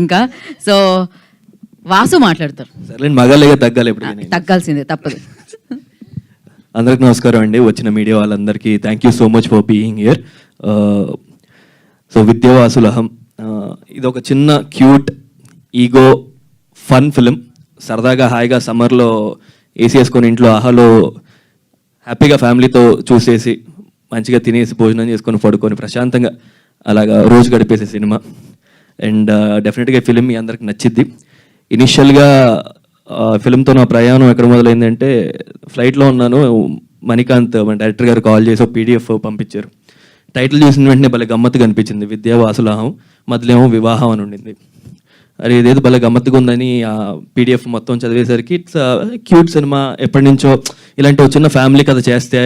ఇంకా సో వాసు మాట్లాడతారు. సరే మగాళ్ళగా తగ్గాలి, ఇప్పుడు తగ్గాల్సిందే, తప్పదు. అందరికి నమస్కారం అండి, వచ్చిన మీడియా వాళ్ళందరికీ thank you so much for being here. So విద్యావాసులహం ఇది ఒక చిన్న క్యూట్ ఈగో ఫన్ ఫిలిం. సరదాగా హాయిగా సమ్మర్లో ఏసీ వేసుకొని ఇంట్లో ఆహాలో హ్యాపీగా ఫ్యామిలీతో చూసేసి మంచిగా తినేసి భోజనం చేసుకొని పడుకొని ప్రశాంతంగా అలాగా రోజు గడిపేసే సినిమా. అండ్ డెఫినెట్గా ఫిలిం మీ అందరికి నచ్చిద్ది. ఇనిషియల్గా ఫిలింతో నా ప్రయాణం ఎక్కడ మొదలైందంటే, ఫ్లైట్లో ఉన్నాను, మణికాంత్ మన డైరెక్టర్ గారు కాల్ చేసి ఒక పీడిఎఫ్ పంపించారు. టైటిల్ చూసిన వెంటనే భలే గమ్మత్తుగా అనిపించింది, విద్యావాసులహం మధ్యలేమో వివాహం అని ఉండింది. అరే ఇదేదో భలే గమ్మత్తుగా ఉందని ఆ పీడిఎఫ్ మొత్తం చదివేసరికి ఇట్స్ క్యూట్ సినిమా, ఎప్పటి నుంచో ఇలాంటి ఒక చిన్న ఫ్యామిలీ కథ చేస్తే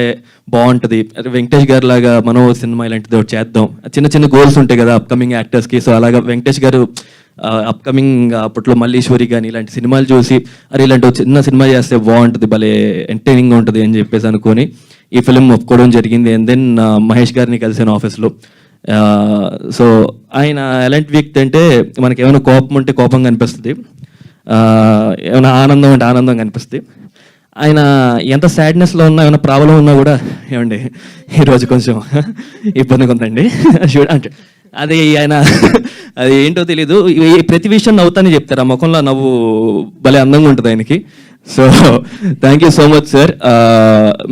బాగుంటుంది, వెంకటేష్ గారి లాగా మనం సినిమా ఇలాంటిది ఒకటి చేద్దాం, చిన్న చిన్న గోల్స్ ఉంటాయి కదా అప్కమింగ్ యాక్టర్స్కి. సో అలాగా వెంకటేష్ గారు అప్కమింగ్ అప్పట్లో మల్లీశ్వరి కానీ ఇలాంటి సినిమాలు చూసి అరే ఇలాంటి ఒక చిన్న సినిమా చేస్తే బాగుంటుంది, భలే ఎంటర్టైనింగ్ ఉంటుంది అని చెప్పేసి అనుకొని ఈ ఫిలిం ఒప్పుకోవడం జరిగింది. అండ్ దెన్ మహేష్ గారిని కలిసాను ఆఫీస్లో. సో ఆయన ఎలాంటి వ్యక్తి అంటే, మనకి ఏమైనా కోపం ఉంటే కోపంగా అనిపిస్తుంది, ఏమైనా ఆనందం అంటే ఆనందంగా అనిపిస్తుంది. ఆయన ఎంత సాడ్నెస్లో ఉన్నా, ఏమైనా ప్రాబ్లం ఉన్నా కూడా ఏమండి ఈరోజు కొంచెం ఇబ్బందిగా ఉందండి అంటే అది ఆయన అది ఏంటో తెలీదు, ప్రతి విషయం నవ్వుతానే చెప్తారు, ఆ ముఖంలో నవ్వు భలే అందంగా ఉంటుంది ఆయనకి. So thank you so much sir,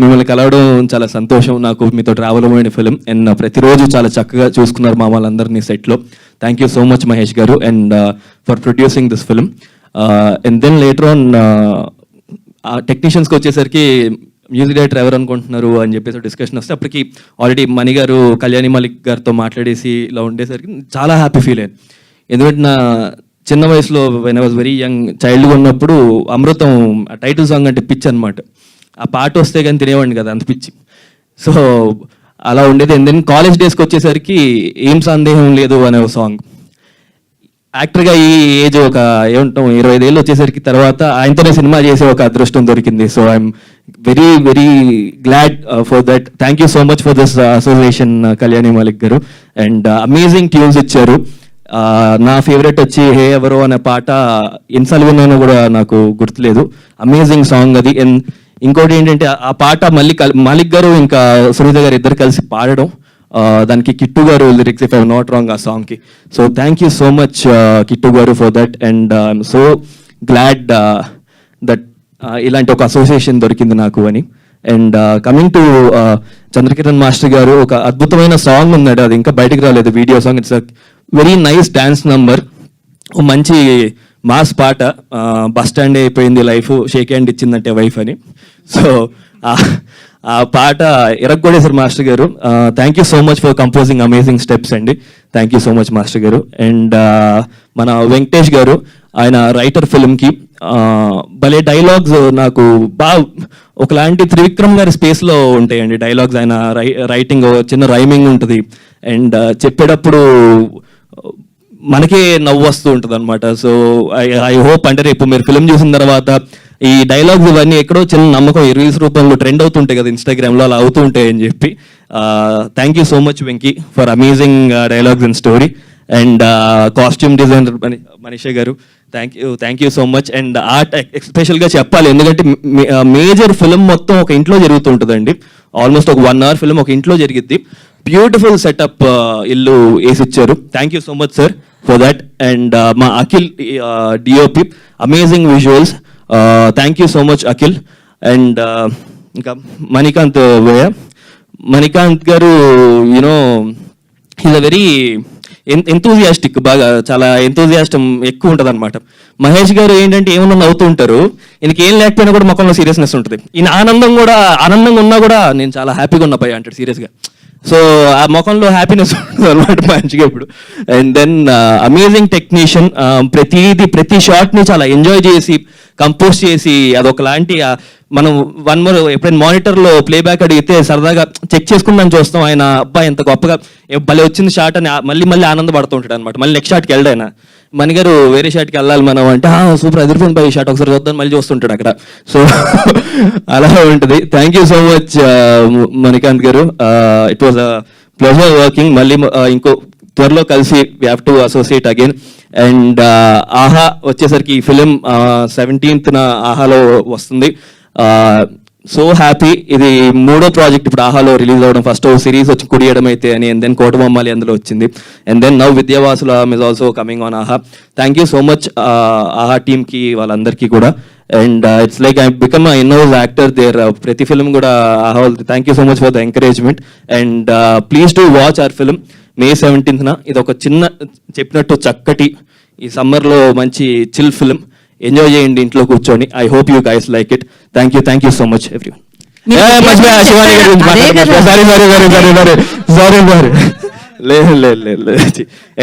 మిమ్మల్ని కలవడం చాలా సంతోషం నాకు. మీతో ట్రావెల్ అవ్వని ఫిలిం అండ్ ప్రతిరోజు చాలా చక్కగా చూసుకున్నారు మా వాళ్ళందరినీ సెట్లో. Thank you so much Mahesh garu and for producing this film. And then later on టెక్నీషియన్స్కి వచ్చేసరికి మ్యూజిక్ డైరెక్టర్ ఎవరు అనుకుంటున్నారు అని చెప్పేసి డిస్కషన్ వస్తే, అప్పటికి ఆల్రెడీ మణి గారు కళ్యాణి మలిక్ గారితో మాట్లాడేసి ఇలా ఉండేసరికి చాలా హ్యాపీ ఫీల్ అయ్యాను. ఎందుకంటే నా చిన్న వయసులో when I was very young చైల్డ్గా ఉన్నప్పుడు అమృతం టైటిల్ సాంగ్ అంటే పిచ్చి అనమాట. ఆ పాట వస్తే కానీ తినేవాడిని కదా, అంత పిచ్చి. సో అలా ఉండేది. అండ్ దెన్ కాలేజ్ డేస్కి వచ్చేసరికి ఏం సందేహం లేదు అనే ఒక సాంగ్. యాక్టర్గా ఈ ఏజ్ ఒక ఏమంటాం 25 ఏళ్ళు వచ్చేసరికి తర్వాత ఆయనతోనే సినిమా చేసే ఒక అదృష్టం దొరికింది. So I'm very very glad for that. Thank you so much for this association Kalyani Malik garu. And amazing tunes ఇచ్చారు. నా ఫేవరెట్ వచ్చి హే ఎవరో అనే పాట ఎన్నిసార్లు విన్నానో కూడా నాకు గుర్తులేదు, అమేజింగ్ సాంగ్ అది. అండ్ ఇంకోటి ఏంటంటే ఆ పాట మళ్ళీ మాలిక్ గారు ఇంకా సునీత గారు ఇద్దరు కలిసి పాడడం, దానికి Kittu garu lyrics if I not wrong ఆ సాంగ్కి. So thank you so much Kittu garu for that. And I'm so glad that ఇలాంటి ఒక అసోసియేషన్ దొరికింది నాకు అని. And coming to Chandrakiran master garu, ఒక అద్భుతమైన సాంగ్ ఉందండి, అది ఇంకా బయటకు రాలేదు, video song. It's a very nice dance number, మంచి మాస్ పాట. బస్ స్టాండ్ అయిపోయింది లైఫ్, షేక్ హ్యాండ్ ఇచ్చిందంటే వైఫ్ అని. సో ఆ పాట ఇరగ్గొడేశారు మాస్టర్ గారు. Thank you so much for composing amazing steps అండి. Thank you so much master garu. And మన వెంకటేష్ గారు, ఆయన రైటర్ ఫిల్మ్కి భలే డైలాగ్స్ నాకు బాగా ఒకలాంటి త్రివిక్రమ్ గారి స్పేస్లో ఉంటాయండి డైలాగ్స్. ఆయన రైటింగ్ చిన్న రైమింగ్ ఉంటుంది అండ్ చెప్పేటప్పుడు మనకే నవ్వు వస్తూ ఉంటుంది అనమాట. సో ఐ హోప్ అంటే రేపు మీరు ఫిలిం చూసిన తర్వాత ఈ డైలాగ్స్ ఇవన్నీ ఎక్కడో చిన్న నమ్మకం రీల్స్ రూపంలో ట్రెండ్ అవుతుంటాయి కదా ఇన్స్టాగ్రామ్లో, అలా అవుతూ ఉంటాయి అని చెప్పి. Thank you so much Venky for amazing dialogues and story. And costume designer Manisha garu, thank you so much. And art ఎస్పెషల్గా చెప్పాలి, ఎందుకంటే మేజర్ ఫిలిం మొత్తం ఒక ఇంట్లో జరుగుతుంటుందండి. ఆల్మోస్ట్ ఒక 1 hour ఫిలిం ఒక ఇంట్లో జరిగిద్ది. బ్యూటిఫుల్ సెటప్ ఇల్లు వేసిచ్చారు. Thank you so much sir for that. And మా Akhil DOP, amazing visuals, thank you so much Akhil. And ఇంకా మణికాంత్ భయ్య, Manikanth garu you know is a very enthusiastic, బాగా చాలా ఎంతూజియాస్టం ఎక్కువ ఉంటుంది అనమాట. మహేష్ గారు ఏంటంటే ఏమన్నా నవ్వుతూ ఉంటారు, ఈయనకి ఏం లేకపోయినా కూడా ముఖంలో సీరియస్నెస్ ఉంటుంది. ఈయన ఆనందంగా ఉన్నా కూడా నేను చాలా హ్యాపీగా ఉన్నా పై అంటాడు సీరియస్గా. సో ఆ ముఖంలో హ్యాపీనెస్ ఉంటుంది అనమాట మంచిగా ఇప్పుడు. అండ్ దెన్ అమేజింగ్ టెక్నీషియన్, ప్రతి షాట్ని చాలా ఎంజాయ్ చేసి కంపోజ్ చేసి అదొకలాంటి మనం 1 more ఎప్పుడైనా మానిటర్లో ప్లేబ్యాక్ అడిగితే సరదాగా చెక్ చేసుకుందాం చూస్తాం, ఆయన అబ్బాయి ఎంత గొప్పగా భలే వచ్చింది షాట్ అని మళ్ళీ ఆనందపడుతూ ఉంటాడు అనమాట. మళ్ళీ నెక్స్ట్ షాట్కి వెళ్ళాయన మణిగారు వేరే షాట్కి వెళ్ళాలి మనం అంటే సూపర్ అదిరిపోయింది బై షాట్ ఒకసారి చూద్దాం మళ్ళీ చూస్తుంటాడు అక్కడ. సో అలా ఉంటుంది. Thank you so much Manikanth garu, it was a pleasure working. మళ్ళీ ఇంకో త్వరలో కలిసి we have to associate again. And Aha వచ్చేసరికి ఈ ఫిలిం 17th ఆహాలో వస్తుంది. So happy. ఇది 3వ ప్రాజెక్ట్ ఇప్పుడు ఆహాలో రిలీజ్ అవ్వడం. ఫస్ట్ సిరీస్ వచ్చి కుడియడం అయితే అని, అండ్ దెన్ కోటబొమ్మాలి అందులో వచ్చింది, and then now Vidyavasulam is also coming on Aha. Thank you so much Aha టీమ్కి వాళ్ళందరికీ కూడా. And it's like I become I in house actor there. ప్రతి ఫిల్మ్ కూడా Aha. Thank you so much for the encouragement. And please to watch our film May 17th. ఇది ఒక చిన్న చెప్పినట్టు చక్కటి ఈ సమ్మర్లో మంచి చిల్ ఫిల్మ్. ఎంజాయ్ చేయండి ఇంట్లో కూర్చొని. I hope you guys like it. Thank you so much everyone. లేదు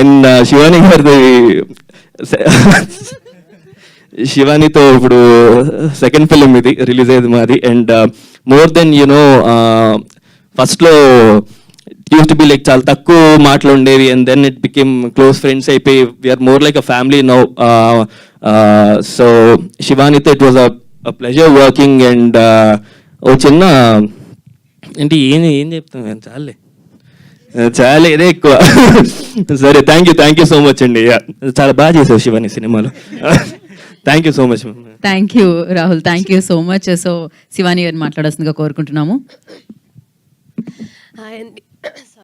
అండ్ శివాని గారిది శివానితో ఇప్పుడు సెకండ్ ఫిలిం ఇది రిలీజ్ అయ్యేది మాది. అండ్ మోర్ దెన్ యూనో ఫస్ట్లో యూస్ టు బి లైక్ చాలా తక్కువ మాటలు ఉండేవి, and then it became close friends అయిపోయి we are more like a family now. So శివానితో it was a pleasure working. And ఓ చిన్న అంటే ఏం చెప్తాను చాలా ఇదే ఎక్కువ. సరే థ్యాంక్ యూ సో మచ్ అండి. చాలా బాగా చేసావు శివాని సినిమాలో. Thank you so much. Thank you Rahul, thank you so much. So Shivani గారిని మాట్లాడాల్సిందిగా కోరుకుంటున్నాము. హాయ్ అండి.